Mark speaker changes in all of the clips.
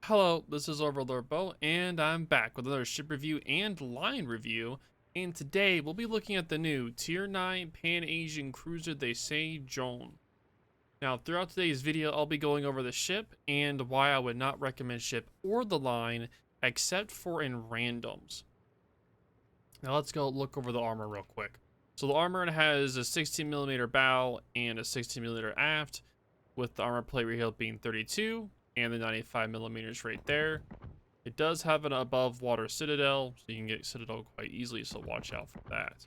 Speaker 1: Hello, this is OverlordBou, and I'm back with another ship review and line review. And today we'll be looking at the new Tier 9 Pan-Asian cruiser, the Sejong. Now, throughout today's video, I'll be going over the ship and why I would not recommend ship or the line, except for in randoms. Now let's go look over the armor real quick. So the armor has a 16mm bow and a 16mm aft, with the armor plate reveal being 32 and the 95mm right there. It does have an above water citadel, so you can get citadel quite easily, so watch out for that.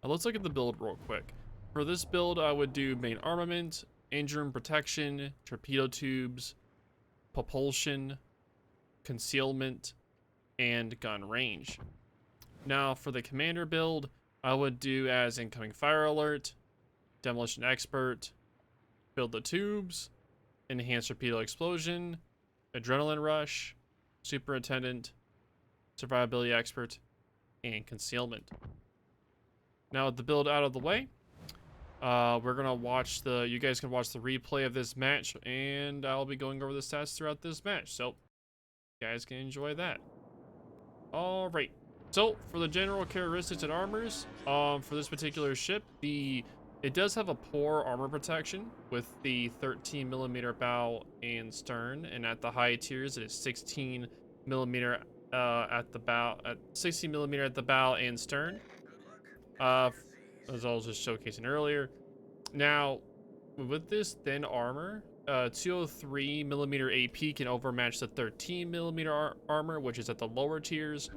Speaker 1: Now let's look at the build real quick. For this build, I would do main armament, engine protection, torpedo tubes, propulsion, concealment, and gun range. Now for the commander build, I would do as incoming fire alert, demolition expert, build the tubes, enhanced torpedo explosion, adrenaline rush, superintendent, survivability expert, and concealment. Now with the build out of the way, we're gonna watch you guys can watch the replay of this match, and I'll be going over the stats throughout this match, so you guys can enjoy that. All right. So for the general characteristics and armors, for this particular ship, it does have a poor armor protection with the 13mm bow and stern, and at the high tiers it is 16mm at the bow, at 16mm at the bow and stern. As I was just showcasing earlier. Now, with this thin armor, 203mm AP can overmatch the 13mm armor, which is at the lower tiers.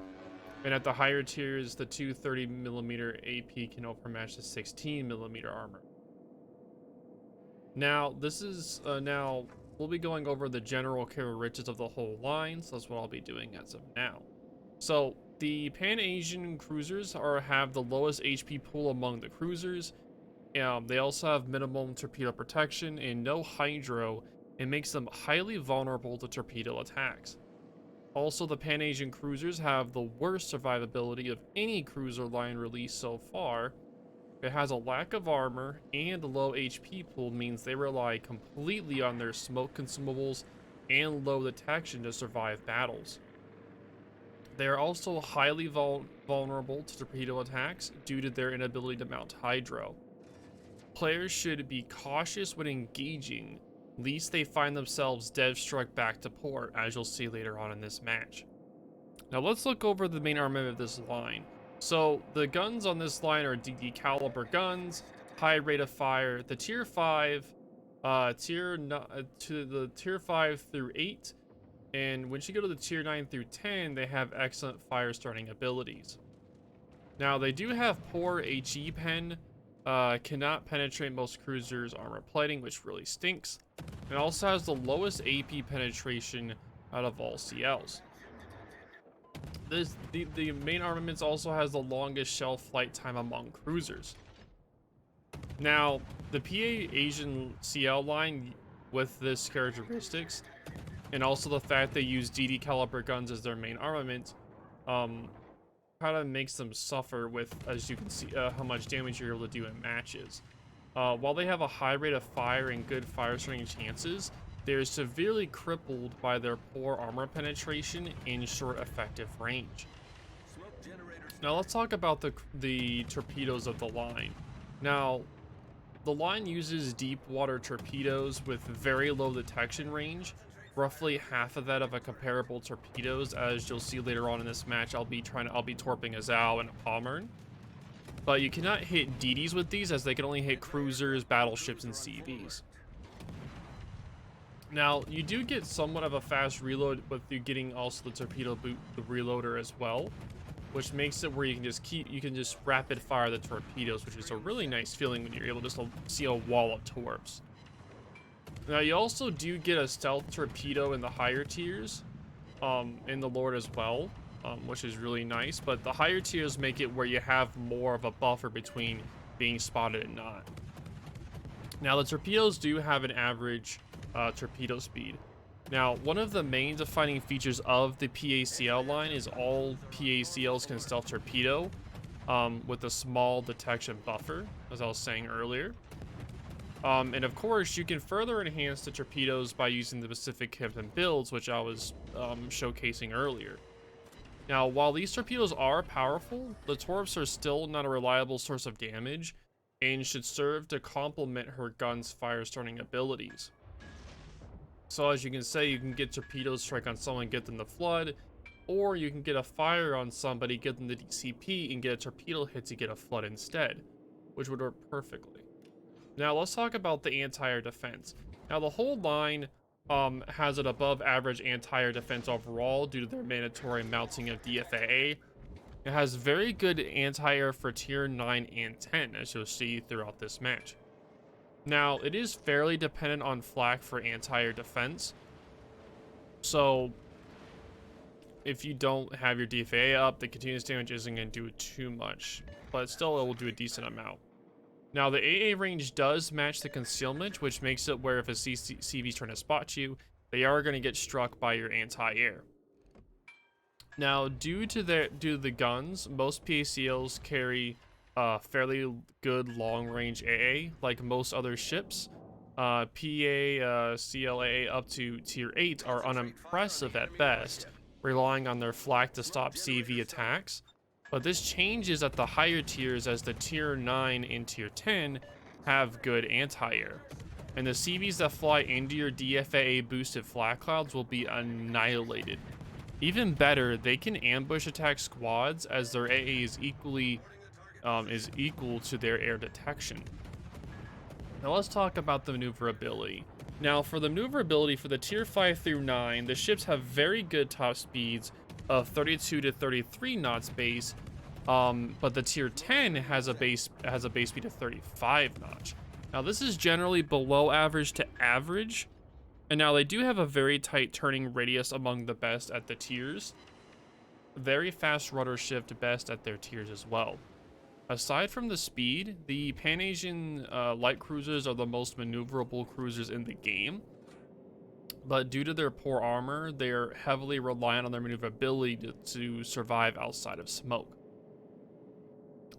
Speaker 1: And at the higher tiers, the 230mm AP can overmatch the 16mm armor. Now, this is, we'll be going over the general characteristics of the whole line, so that's what I'll be doing as of now. So, the Pan-Asian cruisers have the lowest HP pool among the cruisers. They also have minimum torpedo protection and no hydro, and makes them highly vulnerable to torpedo attacks. Also, the Pan-Asian cruisers have the worst survivability of any cruiser line released so far. It has a lack of armor, and a low HP pool means they rely completely on their smoke consumables and low detection to survive battles. They are also highly vulnerable to torpedo attacks due to their inability to mount hydro. Players should be cautious when engaging, lest they find themselves dead struck back to port, as you'll see later on in this match. Now let's look over the main armament of this line. So the guns on this line are DD caliber guns, high rate of fire. The tier 5, to the tier 5 through 8, and once you go to the tier 9 through 10, they have excellent fire starting abilities. Now they do have poor HE pen, cannot penetrate most cruisers' armor plating, which really stinks. It also has the lowest AP penetration out of all CLs. The main armaments also has the longest shelf flight time among cruisers. Now, the PA-Asian CL line with this characteristics, and also the fact they use DD caliber guns as their main armament, kind of makes them suffer with, as you can see, how much damage you're able to do in matches. While they have a high rate of fire and good fire starting chances, they're severely crippled by their poor armor penetration and short effective range. Now let's talk about the torpedoes of the line. Now, the line uses deep water torpedoes with very low detection range, roughly half of that of a comparable torpedoes. As you'll see later on in this match, I'll be torping a Zhao and a Pommern. But you cannot hit DDs with these, as they can only hit cruisers, battleships, and CVs. Now, you do get somewhat of a fast reload with you getting also the torpedo boot, the reloader as well, which makes it where you can just rapid fire the torpedoes, which is a really nice feeling when you're able to just see a wall of torps. Now, you also do get a stealth torpedo in the higher tiers, in the Lord as well, which is really nice, but the higher tiers make it where you have more of a buffer between being spotted and not. Now, the torpedoes do have an average torpedo speed. Now, one of the main defining features of the PACL line is all PACLs can stealth torpedo, with a small detection buffer, as I was saying earlier. And of course, you can further enhance the torpedoes by using the specific kit and builds, which I was showcasing earlier. Now, while these torpedoes are powerful, the torps are still not a reliable source of damage and should serve to complement her gun's fire-starting abilities. So as you can say, you can get torpedoes strike on someone, get them to flood, or you can get a fire on somebody, get them to DCP, and get a torpedo hit to get a flood instead, which would work perfectly. Now let's talk about the anti-air defense. Now the whole line has an above average anti-air defense overall due to their mandatory mounting of DFAA. It has very good anti-air for tier 9 and 10, as you'll see throughout this match. Now, it is fairly dependent on flak for anti-air defense. So, if you don't have your DFAA up, the continuous damage isn't going to do too much. But still, it will do a decent amount. Now, the AA range does match the concealment, which makes it where if a CV is trying to spot you, they are going to get struck by your anti-air. Now, due to the guns, most PACLs carry fairly good long-range AA, like most other ships. CLA up to tier 8 are unimpressive at best, relying on their flak to stop CV attacks. But this changes at the higher tiers as the tier 9 and tier 10 have good anti-air. And the CVs that fly into your DFAA boosted flak clouds will be annihilated. Even better, they can ambush attack squads as their AA is equal to their air detection. Now let's talk about the maneuverability. Now for the maneuverability for the tier 5 through 9, the ships have very good top speeds of 32 to 33 knots base, but the tier 10 has a base speed of 35 knots. Now this is generally below average to average, and now they do have a very tight turning radius among the best at the tiers. Very fast rudder shift best at their tiers as well. Aside from the speed, the PanAsian light cruisers are the most maneuverable cruisers in the game. But due to their poor armor, they're heavily reliant on their maneuverability to survive outside of smoke.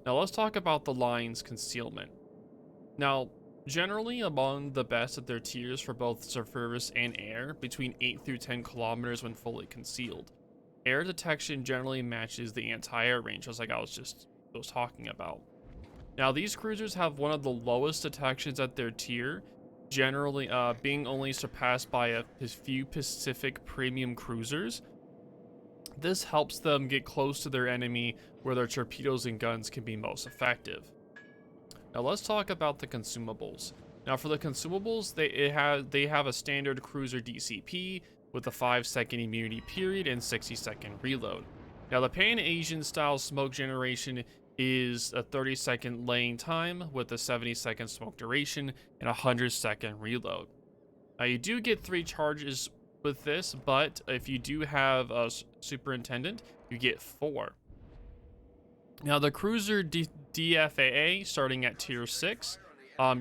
Speaker 1: Now let's talk about the line's concealment. Now, generally among the best at their tiers for both surface and air, between 8 through 10 kilometers when fully concealed. Air detection generally matches the anti-air range, just like I was talking about. Now these cruisers have one of the lowest detections at their tier, generally being only surpassed by a few Pacific premium cruisers. This helps them get close to their enemy where their torpedoes and guns can be most effective. Now let's talk about the consumables. Now for the consumables, they have a standard cruiser DCP with a 5-second immunity period and 60-second reload. Now the PanAsian style smoke generation is a 30-second laying time with a 70-second smoke duration and a 100-second reload. Now you do get 3 charges with this, but if you do have a superintendent, you get 4. Now the cruiser DFAA starting at tier 6,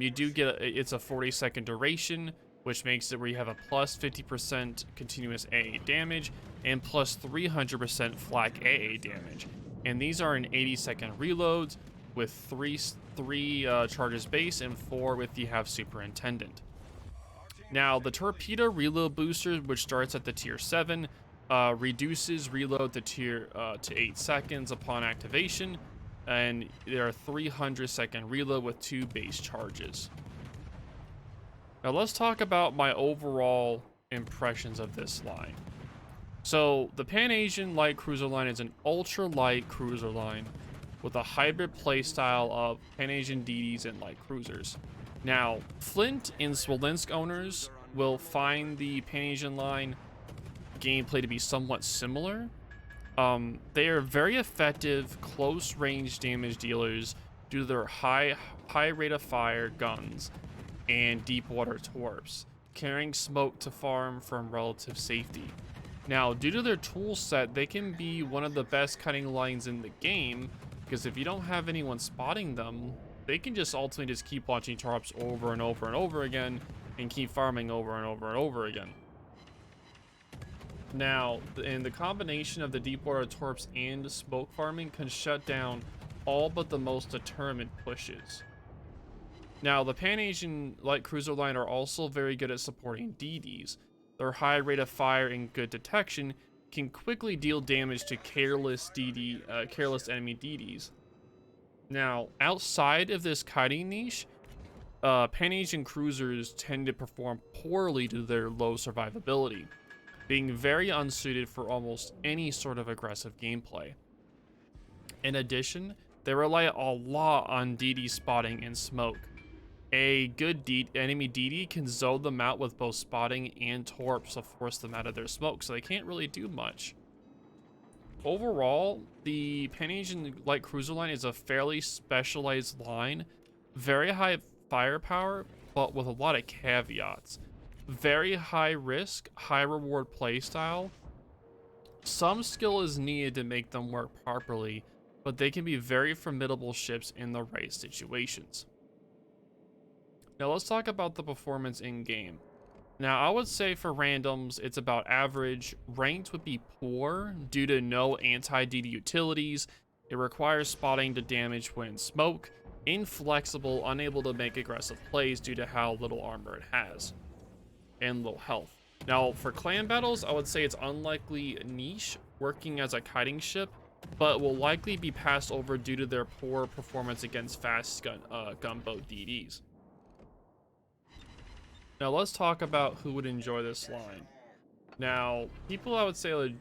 Speaker 1: you do get it's a 40-second duration, which makes it where you have a plus 50% continuous AA damage and plus 300% flak AA damage. And these are in 80-second reloads with 3 charges base and 4 if you have superintendent. Now the torpedo reload booster, which starts at the tier 7, reduces reload to 8 seconds upon activation, and there are 300-second reload with 2 base charges. Now let's talk about my overall impressions of this line. So the PanAsian light cruiser line is an ultra light cruiser line with a hybrid playstyle of PanAsian DDs and light cruisers. Now Flint and Smolensk owners will find the PanAsian line gameplay to be somewhat similar. They are very effective close range damage dealers due to their high rate of fire guns and deep water torps, carrying smoke to farm from relative safety. Now, due to their tool set, they can be one of the best cutting lines in the game, because if you don't have anyone spotting them, they can just ultimately just keep launching torps over and over and over again and keep farming over and over and over again. Now, in the combination of the deep water torps and smoke farming can shut down all but the most determined pushes. Now, the Pan-Asian light cruiser line are also very good at supporting DDs. Their high rate of fire and good detection can quickly deal damage to careless careless enemy DDs. Now, outside of this kiting niche, Pan-Asian cruisers tend to perform poorly due to their low survivability, being very unsuited for almost any sort of aggressive gameplay. In addition, they rely a lot on DD spotting and smoke. A good enemy DD can zone them out with both spotting and torps to force them out of their smoke, so they can't really do much. Overall, the Pan-Asian light cruiser line is a fairly specialized line, very high firepower, but with a lot of caveats. Very high risk, high reward playstyle. Some skill is needed to make them work properly, but they can be very formidable ships in the right situations. Now let's talk about the performance in game. Now I would say for randoms, it's about average. Ranked would be poor due to no anti-DD utilities. It requires spotting to damage when smoke. Inflexible, unable to make aggressive plays due to how little armor it has. And low health. Now for clan battles, I would say it's unlikely niche, working as a kiting ship, but will likely be passed over due to their poor performance against fast gunboat DDs. Now let's talk about who would enjoy this line. Now, people I would say would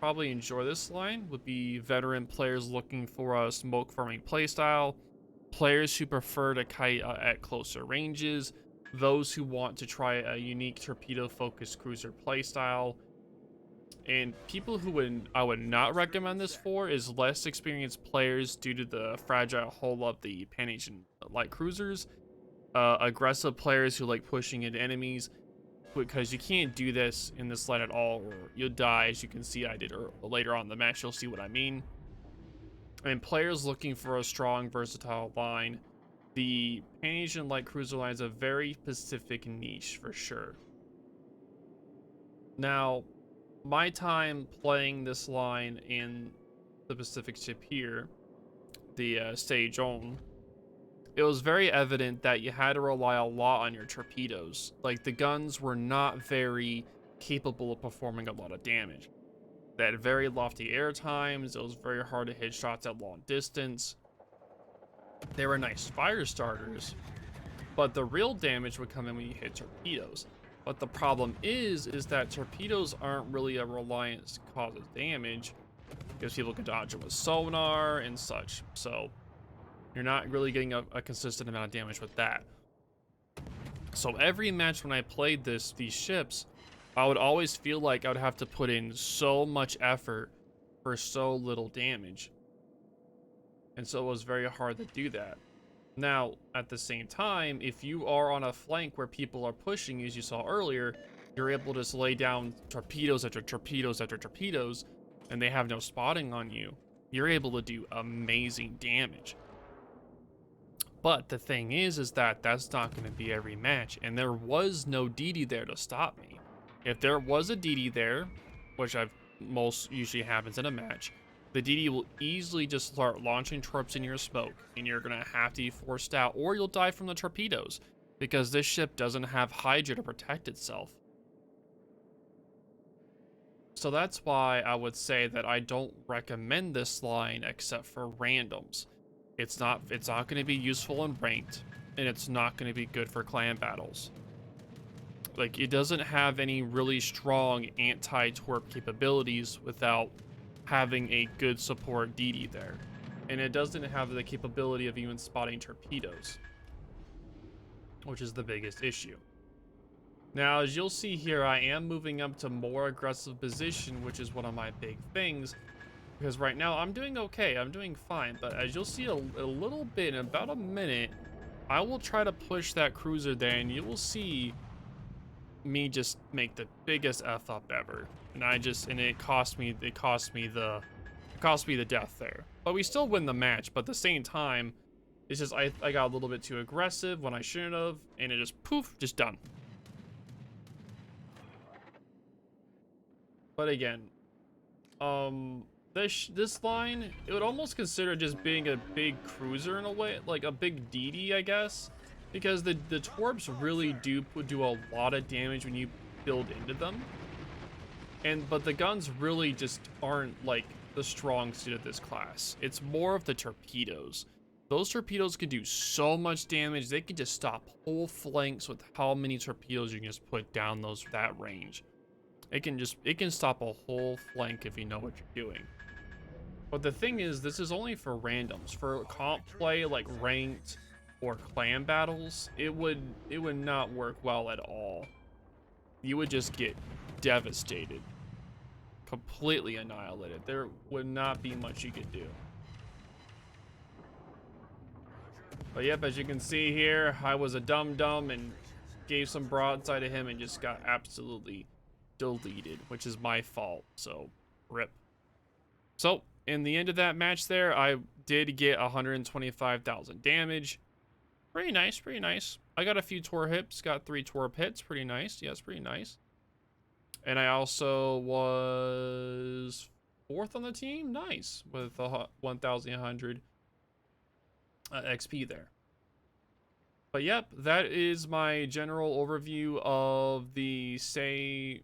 Speaker 1: probably enjoy this line would be veteran players looking for a smoke farming playstyle, players who prefer to kite at closer ranges, those who want to try a unique torpedo-focused cruiser playstyle, and people who I would not recommend this for is less experienced players due to the fragile hull of the Pan-Asian light cruisers. Aggressive players who like pushing into enemies, because you can't do this in this line at all or you'll die, as you can see I did later on in the match. You'll see what I mean. And players looking for a strong, versatile line. The Pan-Asian light cruiser line is a very specific niche for sure. Now, my time playing this line in the Pacific ship here, the Sejong, it was very evident that you had to rely a lot on your torpedoes. Like, the guns were not very capable of performing a lot of damage. They had very lofty air times. It was very hard to hit shots at long distance. They were nice fire starters, but the real damage would come in when you hit torpedoes. But the problem is that torpedoes aren't really a reliance cause of damage, because people can dodge them with sonar and such. So you're not really getting a consistent amount of damage with that. So every match when I played these ships, I would always feel like I would have to put in so much effort for so little damage. And so it was very hard to do that. Now, at the same time, if you are on a flank where people are pushing, as you saw earlier, you're able to just lay down torpedoes after torpedoes after torpedoes, and they have no spotting on you. You're able to do amazing damage. But the thing is that that's not going to be every match, and there was no DD there to stop me. If there was a DD there, which most usually happens in a match, the DD will easily just start launching torps in your smoke, and you're going to have to be forced out, or you'll die from the torpedoes, because this ship doesn't have Hydra to protect itself. So that's why I would say that I don't recommend this line except for randoms. It's not going to be useful in ranked, and it's not going to be good for clan battles. Like, it doesn't have any really strong anti-torp capabilities without having a good support DD there. And it doesn't have the capability of even spotting torpedoes, which is the biggest issue. Now, as you'll see here, I am moving up to more aggressive position, which is one of my big things. Because right now, I'm doing okay. I'm doing fine. But as you'll see a little bit, in about a minute, I will try to push that cruiser there, and you will see me just make the biggest F up ever. And it cost me the death there. But we still win the match. But at the same time, it's just I got a little bit too aggressive when I shouldn't have, and it just poof, just done. But again, this line, it would almost consider just being a big cruiser in a way, like a big DD, I guess. because the torps really do do a lot of damage when you build into them. But the guns really just aren't like the strong suit of this class. It's more of the torpedoes. Those torpedoes can do so much damage. They can just stop whole flanks with how many torpedoes you can just put down that range. It can stop a whole flank if you know what you're doing. But the thing is, this is only for randoms. For comp play like ranked or clan battles, it would not work well at all. You would just get devastated, completely annihilated. There would not be much you could do. But yep, as you can see here, I was a dum-dum and gave some broadside to him and just got absolutely deleted, which is my fault, so rip. So in the end of that match there, I did get 125,000 damage. Pretty nice, pretty nice. I got a few torp hits, got 3 torp hits, pretty nice. Yes, pretty nice. And I also was 4th on the team, nice, with 1,100 XP there. But yep, that is my general overview of the Sejong,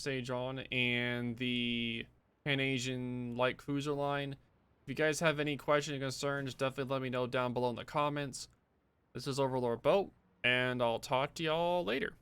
Speaker 1: Sejong and the PanAsian light cruiser line. If you guys have any questions or concerns, definitely let me know down below in the comments. This is OverlordBou, and I'll talk to y'all later.